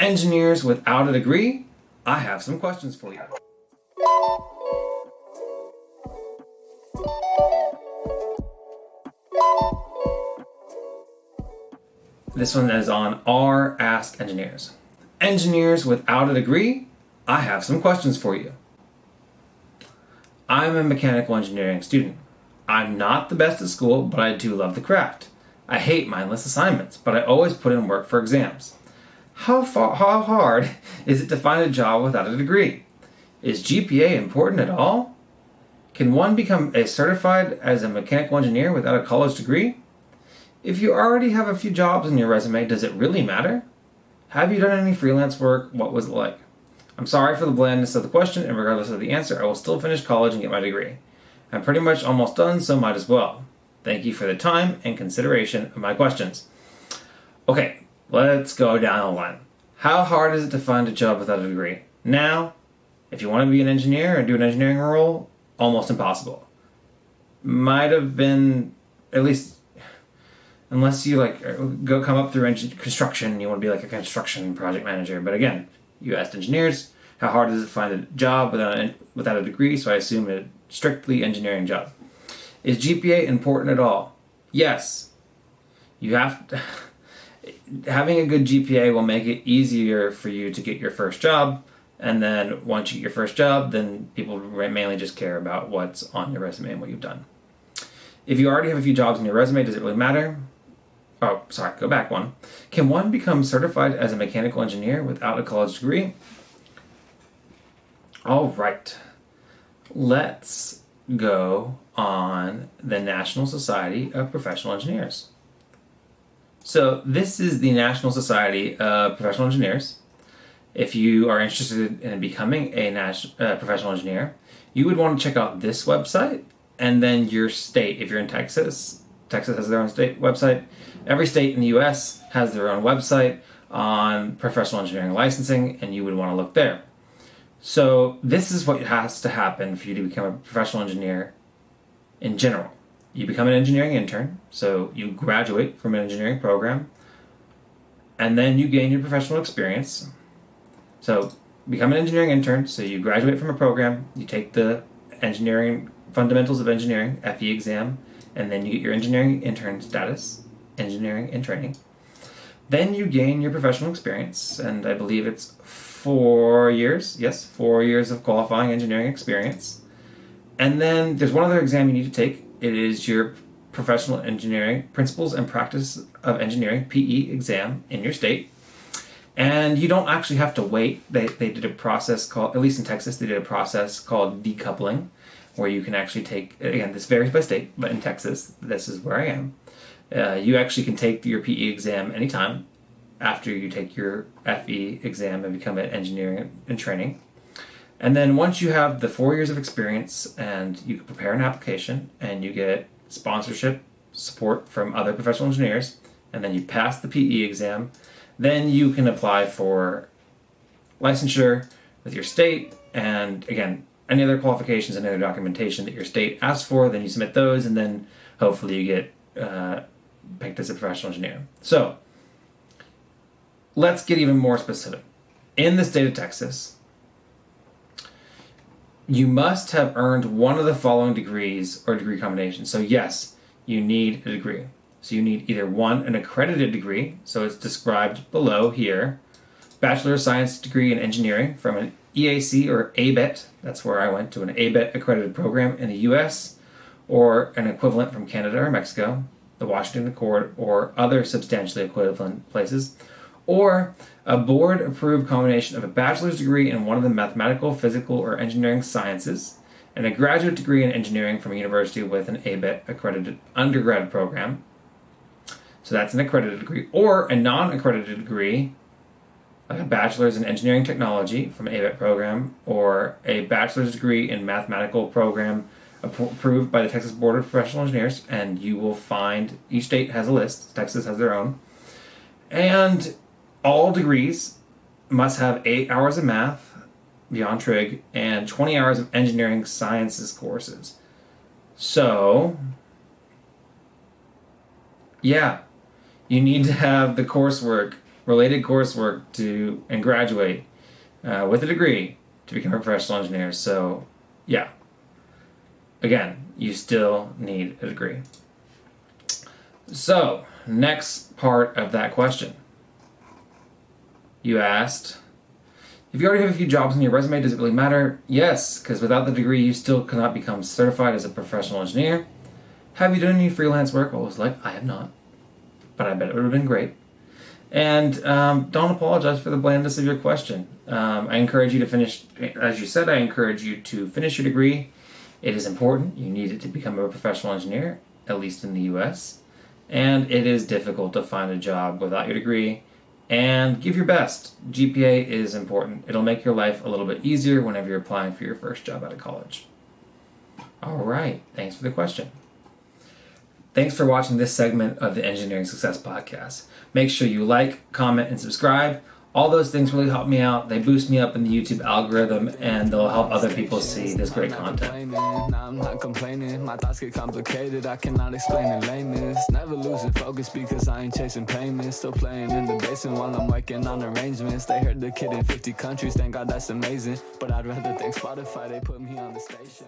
Engineers without a degree, I have some questions for you. This one is on r Ask Engineers. Engineers without a degree, I have some questions for you. I'm a mechanical engineering student. I'm not the best at school, but I do love the craft. I hate mindless assignments, but I always put in work for exams. How hard is it to find a job without a degree? Is GPA important at all? Can one become certified as a mechanical engineer without a college degree? If you already have a few jobs in your resume, does it really matter? Have you done any freelance work? What was it like? I'm sorry for the blandness of the question, and regardless of the answer, I will still finish college and get my degree. I'm pretty much almost done, so might as well. Thank you for the time and consideration of my questions. Okay, let's go down the line. How hard is it to find a job without a degree? Now, if you want to be an engineer and do an engineering role, almost impossible. Might have been, at least, unless you come up through construction, you want to be like a construction project manager. But again, you asked engineers, how hard is it to find a job without a degree? So I assume a strictly engineering job. Is GPA important at all? Yes. You have to, having a good GPA will make it easier for you to get your first job. And then once you get your first job, then people mainly just care about what's on your resume and what you've done. If you already have a few jobs on your resume, does it really matter? Oh, sorry, go back one. Can one become certified as a mechanical engineer without a college degree? All right. Let's go on the National Society of Professional Engineers. So this is the National Society of Professional Engineers. If you are interested in becoming a professional engineer, you would want to check out this website and then your state. If you're in Texas, Texas has their own state website. Every state in the U.S. has their own website on professional engineering licensing, and you would want to look there. So this is what has to happen for you to become a professional engineer in general. You become an engineering intern, so you graduate from an engineering program, and then you gain your professional experience. So become an engineering intern, so you graduate from a program, you take the engineering fundamentals of engineering, FE exam, and then you get your engineering intern status, engineering in training. Then you gain your professional experience, and I believe it's 4 years. Yes, 4 years of qualifying engineering experience. And then there's one other exam you need to take. It is your professional engineering principles and practice of engineering, PE exam in your state. And you don't actually have to wait. They did a process called, at least in Texas, they did a process called decoupling, where you can actually take, again, this varies by state, but in Texas, this is where I am. You actually can take your PE exam anytime after you take your FE exam and become an engineering in training. And then once you have the 4 years of experience and you can prepare an application and you get sponsorship support from other professional engineers, and then you pass the PE exam, then you can apply for licensure with your state, and again, any other qualifications and other documentation that your state asks for, then you submit those, and then hopefully you get picked as a professional engineer. So let's get even more specific. In the state of Texas, you must have earned one of the following degrees or degree combinations. So yes, you need a degree. So you need either one, an accredited degree, so it's described below here, Bachelor of Science degree in engineering from an EAC or ABET, that's where I went to, an ABET accredited program in the US, or an equivalent from Canada or Mexico, the Washington Accord, or other substantially equivalent places, or a board-approved combination of a bachelor's degree in one of the mathematical, physical, or engineering sciences, and a graduate degree in engineering from a university with an ABET accredited undergrad program. So that's an accredited degree, or a non-accredited degree, like a bachelor's in engineering technology from an ABET program, or a bachelor's degree in mathematical program approved by the Texas Board of Professional Engineers, and you will find each state has a list. Texas has their own. And all degrees must have 8 hours of math beyond trig and 20 hours of engineering sciences courses. So, yeah, you need to have the coursework related coursework and graduate with a degree to become a professional engineer. So, yeah. Again, you still need a degree. So, next part of that question. You asked, if you already have a few jobs on your resume, does it really matter? Yes, because without the degree, you still cannot become certified as a professional engineer. Have you done any freelance work? I was like, I have not, but I bet it would have been great. And don't apologize for the blandness of your question. I encourage you to finish, as you said, I encourage you to finish your degree. It is important. You need it to become a professional engineer, at least in the US. And it is difficult to find a job without your degree. And give your best. GPA is important. It'll make your life a little bit easier whenever you're applying for your first job out of college. All right. Thanks for the question. Thanks for watching this segment of the Engineering Success Podcast. Make sure you like, comment, and subscribe. All those things really help me out. They boost me up in the YouTube algorithm, and they'll help other people see this great content. I'm not complaining. My thoughts get complicated. I cannot explain in lameness. Never losing focus because I ain't chasing payments. Still playing in the basement while I'm working on arrangements. They heard the kid in 50 countries. Thank God that's amazing. But I'd rather thank Spotify. They put me on the station.